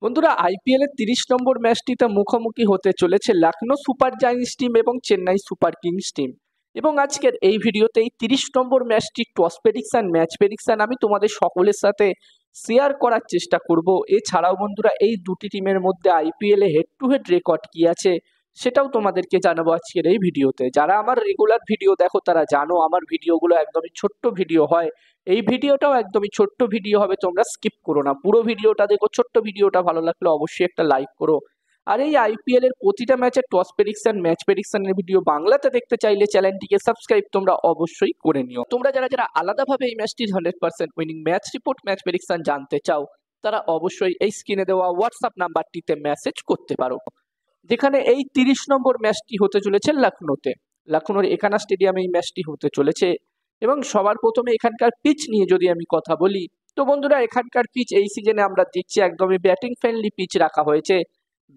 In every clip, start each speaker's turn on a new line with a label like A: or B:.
A: বন্ধুরা, আইপিএল এর ৩০ নম্বর ম্যাচটিতে মুখোমুখি হতে চলেছে লখনৌ সুপার জায়ান্টস টিম এবং চেন্নাই সুপার কিংস টিম। এবং আজকের এই ভিডিওতে এই ৩০ নম্বর ম্যাচটি টস প্রেডিকশন, ম্যাচ প্রেডিকশন আমি তোমাদের সকলের সাথে শেয়ার করার চেষ্টা করব। এছাড়াও বন্ধুরা, এই দুটি টিমের মধ্যে IPL A head to head record কি আছে সেটাও তোমাদেরকে জানাবো আজকের এই ভিডিওতে। যারা আমার রেগুলার ভিডিও দেখো তারা জানো আমার ভিডিওগুলো একদমই ছোট্ট ভিডিও হয়। এই ভিডিওটাও একদমই ছোট্ট ভিডিও হবে, তোমরা স্কিপ করো না, পুরো ভিডিওটা দেখো। ছোট্ট ভিডিওটা ভালো লাগলে অবশ্যই একটা লাইক করো। আর এই আইপিএল এর প্রতিটা ম্যাচের টস প্রেডিকশন, ম্যাচ প্রেডিকশনের ভিডিও বাংলাতে দেখতে চাইলে চ্যানেলটিকে সাবস্ক্রাইব তোমরা অবশ্যই করে নিও। তোমরা যারা যারা আলাদাভাবে এই ম্যাচটির 100% winning match report, match prediction জানতে চাও তারা অবশ্যই এই স্ক্রিনে দেওয়া হোয়াটসঅ্যাপ নাম্বারটিতে মেসেজ করতে পারো। যেখানে এই ৩০ নম্বর ম্যাচটি হতে চলেছে লখনৌতে, লখনৌর একানা স্টেডিয়ামে এই ম্যাচটি হতে চলেছে। এবং সবার প্রথমে এখানকার পিচ নিয়ে যদি আমি কথা বলি, তো বন্ধুরা এখানকার পিচ এই সিজনে আমরা দেখছি একদমই ব্যাটিং ফ্রেন্ডলি পিচ রাখা হয়েছে।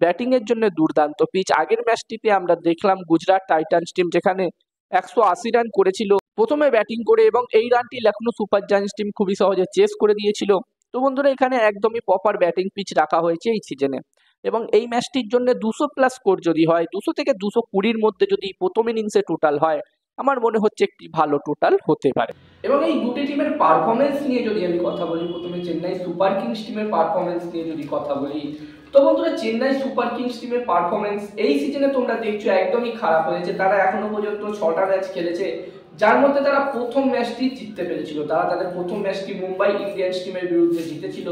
A: ব্যাটিং এর জন্য দুর্দান্ত পিচ। আগের ম্যাচটিতে আমরা দেখলাম গুজরাট টাইটান্স টিম যেখানে 180 রান করেছিল প্রথমে ব্যাটিং করে, এবং এই রানটি লখনৌ সুপার জায়ান্টস টিম খুবই সহজে চেস করে দিয়েছিল। তো বন্ধুরা, এখানে একদমই প্রপার ব্যাটিং পিচ রাখা হয়েছে এই সিজনে। এবং এই ম্যাচটির জন্য 200+ স্কোর যদি হয়, 200 থেকে 220-র মধ্যে যদি প্রথম ইনিংসে টোটাল হয়, আমার মনে হচ্ছে একটি ভালো টোটাল হতে পারে। এবং এই দুটি টিমের পারফরমেন্স নিয়ে যদি আমি কথা বলি, প্রথমে চেন্নাই সুপার কিংস টিমের পারফরমেন্স নিয়ে যদি কথা বলি, তো বন্ধুরা চেন্নাই সুপার কিংস টিমের পারফরমেন্স এই সিজনে তোমরা দেখছো একদমই খারাপ হয়েছে। তারা এখনো পর্যন্ত 6টা ম্যাচ খেলেছে, যার মধ্যে তারা প্রথম ম্যাচটি জিততে পেরেছিল। তারা তাদের প্রথম ম্যাচটি মুম্বাই ইন্ডিয়ান্স টিমের বিরুদ্ধে জিতেছিল।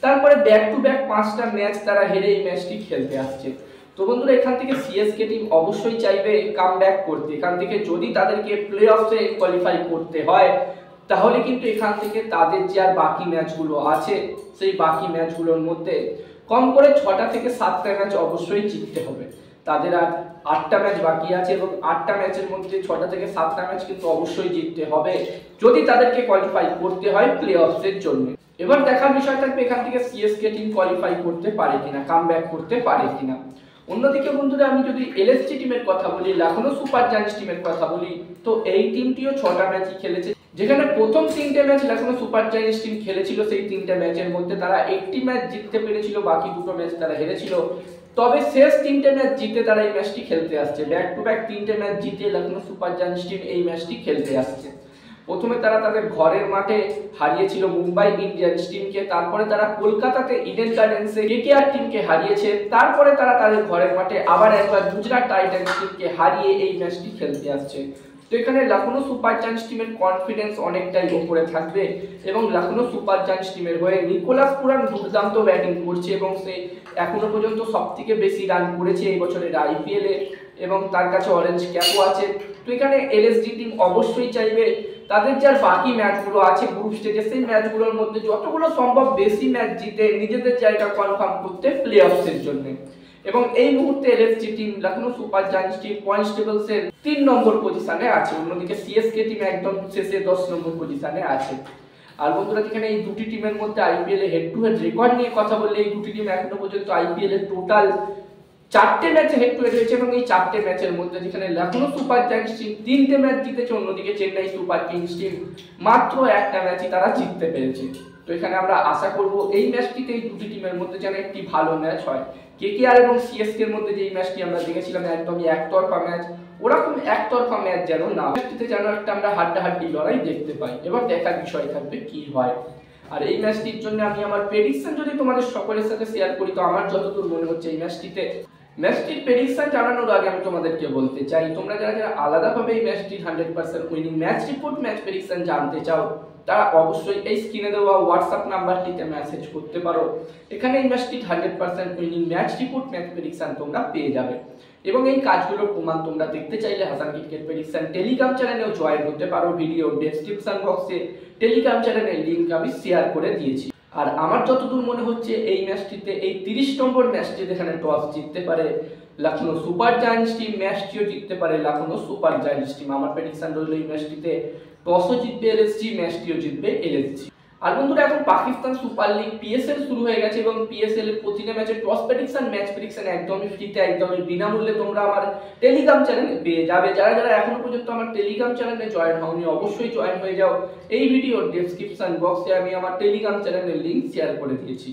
A: তারপরে ব্যাক টু ব্যাক 5টা ম্যাচ তারা হেরে এই ম্যাচটি খেলতে আসছে। তো বন্ধুরা, এখান থেকে সিএসকে টিম অবশ্যই চাইবে কাম ব্যাক করতে। এখান থেকে যদি তাদেরকে প্লে অফে কোয়ালিফাই করতে হয়, তাহলে কিন্তু এখান থেকে তাদের যে আর বাকি ম্যাচগুলো আছে সেই বাকি ম্যাচগুলোর মধ্যে কম করে 6টা থেকে 7টা ম্যাচ অবশ্যই জিততে হবে। তাদের আর 8টা ম্যাচ বাকি আছে, এবং 8টা ম্যাচের মধ্যে 6টা থেকে 7টা ম্যাচ কিন্তু অবশ্যই জিততে হবে যদি তাদেরকে কোয়ালিফাই করতে হয় প্লে অফের জন্য। এবার দেখার বিষয় থাকবে এখান থেকে সিএসকে টিম কোয়ালিফাই করতে পারে কিনা, কাম ব্যাক করতে পারে কিনা। অন্যদিকে বন্ধুরা, আমি যদি এলএসজি টিমের কথা বলি, লখনৌ সুপার জায়ান্টস টিমের কথা বলি, তো এই টিমটিও 6টা ম্যাচই খেলেছে। যেখানে প্রথম 3টে match Lucknow super giants team খেলেছিল, সেই 3টে ম্যাচের মধ্যে তারা একটি ম্যাচ জিততে পেরেছিল, বাকি 2টো ম্যাচ তারা হেরেছিল। তবে শেষ 3টে ম্যাচ জিতে তারা এই ম্যাচটি খেলতে আসছে। ব্যাক টু ব্যাক 3টে ম্যাচ জিতে লখনৌ সুপার জায়ান্টস টিম এই ম্যাচটি খেলতে আসছে। প্রথমে তারা তাদের ঘরের মাঠে হারিয়েছিল মুম্বাই ইন্ডিয়ান্স টিমকে, তারপরে তারা কলকাতাতে ইডেন গার্ডেন্সে কেকেআর টিমকে হারিয়েছে, তারপরে তারা তাদের ঘরের মাঠে আবার একবার গুজরাট টাইটান্স টিমকে হারিয়ে এই ম্যাচটি খেলতে আসছে। তো এখানে লখনৌ সুপার জায়ান্টস টিমের কনফিডেন্স অনেকটাই উপরে থাকবে, এবং লখনৌ সুপার জায়ান্টস টিমের হয়ে নিকোলাস পুরান দুর্দান্ত ব্যাটিং করছে, এবং সে এখনো পর্যন্ত সবথেকে বেশি রান করেছে এই বছরের আইপিএল এ, এবং তার কাছে অরেঞ্জ ক্যাপও আছে। তো এখানে এলএসজি টিম অবশ্যই চাইবে তাদের যার বাকি ম্যাচগুলো আছে গ্রুপ স্টেজে, সেই ম্যাচগুলোর মধ্যে যতগুলো সম্ভব বেশি ম্যাচ জিতে নিজেদের জায়গা কনফার্ম করতে প্লে অফের জন্য। এবং এই মুহূর্তে LSG team, Lucknow super giants team points টেবলসের 3 নম্বর পজিশনে আছে। অন্যদিকে সিএসকে টিম একদম শেষে 10 নম্বর পজিশনে আছে। আর বন্ধুরা, যেখানে এই দুটি টিমের মধ্যে IPL A head to head record নিয়ে কথা বললে, এই দুটি টিম এখনো পর্যন্ত আইপিএল এর টোটাল 4টে ম্যাচে হেড টু হেড হয়েছে, এবং এই 4টে ম্যাচের মধ্যে যেখানে লখনৌ সুপার জায়ান্টস টিম 3টে ম্যাচ জিতেছে, অন্যদিকে চেন্নাই সুপার কিংস টিম মাত্র 1টা ম্যাচই তারা জিততে পেরেছে। তো এখানে আমরা আশা করব এই ম্যাচটিতে এই দুটি টিমের মধ্যে যেন একটি ভালো ম্যাচ হয়। কেকেআর এবং সিএসকে এর মধ্যে যে ম্যাচটি আমরা দেখেছিলাম একদমই একতরফা ম্যাচ, ওরকম একতরফা ম্যাচ যেন না, ম্যাচটিতে যেন একটা আমরা হাড্ডাহাড্ডি লড়াই দেখতে পাই। এবার দেখার বিষয় থাকবে কি হয়। আর এই ম্যাচটির জন্য আমি আমার প্রেডিকশন যদি তোমাদের সকলের সাথে শেয়ার করি, তো আমার যতদূর মনে হচ্ছে এই ম্যাচটির প্রেডিকশন জানানোর আগে আমি তোমাদেরকে বলতে চাই, তোমরা যারা যারা আলাদাভাবে এই ম্যাচটির 100% winning match report, match prediction জানতে চাও, তারা অবশ্যই এই স্ক্রিনে দেওয়া হোয়াটসঅ্যাপ নাম্বারটিতে মেসেজ করতে পারো। এখানে এই ম্যাচটির 100% winning match report, match prediction তোমরা পেয়ে যাবে। এবং এই কাজগুলোর প্রমাণ তোমরা দেখতে চাইলে হাসান ক্রিকেট প্রেডিকশন টেলিগ্রাম চ্যানেলেও জয়েন হতে পারো। ভিডিও ডেসক্রিপশন বক্সে টেলিগ্রাম চ্যানেলের লিংক আমি শেয়ার করে দিয়েছি। আর আমার যতদূর মনে হচ্ছে এই ম্যাচটিতে, এই 30 নম্বর ম্যাচটি যেখানে টস জিততে পারে লখনৌ সুপার জায়ান্টস টিম, ম্যাচটিও জিততে পারে লখনৌ সুপার জায়ান্টস টিম। আমার প্রেডিকশন রইল এই ম্যাচটিতে টসও জিতবে এলএসজি, ম্যাচটিও জিতবে এলএসজি। আর বন্ধুরা, এখন পাকিস্তান সুপার লিগ পিএসএল শুরু হয়ে গেছে, এবং পিএসএল এর প্রতিটা ম্যাচের টস প্রেডিকশন, ম্যাচ প্রেডিকশন একদমই ফ্রিতে, একদমই বিনামূল্যে তোমরা আমার টেলিগ্রাম চ্যানেলে পেয়ে যাবে। যারা যারা এখনো পর্যন্ত আমার টেলিগ্রাম চ্যানেলে জয়েন হওনি অবশ্যই জয়েন হয়ে যাও। এই ভিডিওর ডেসক্রিপশন বক্সে আমি আমার টেলিগ্রাম চ্যানেলের লিংক শেয়ার করে দিয়েছি।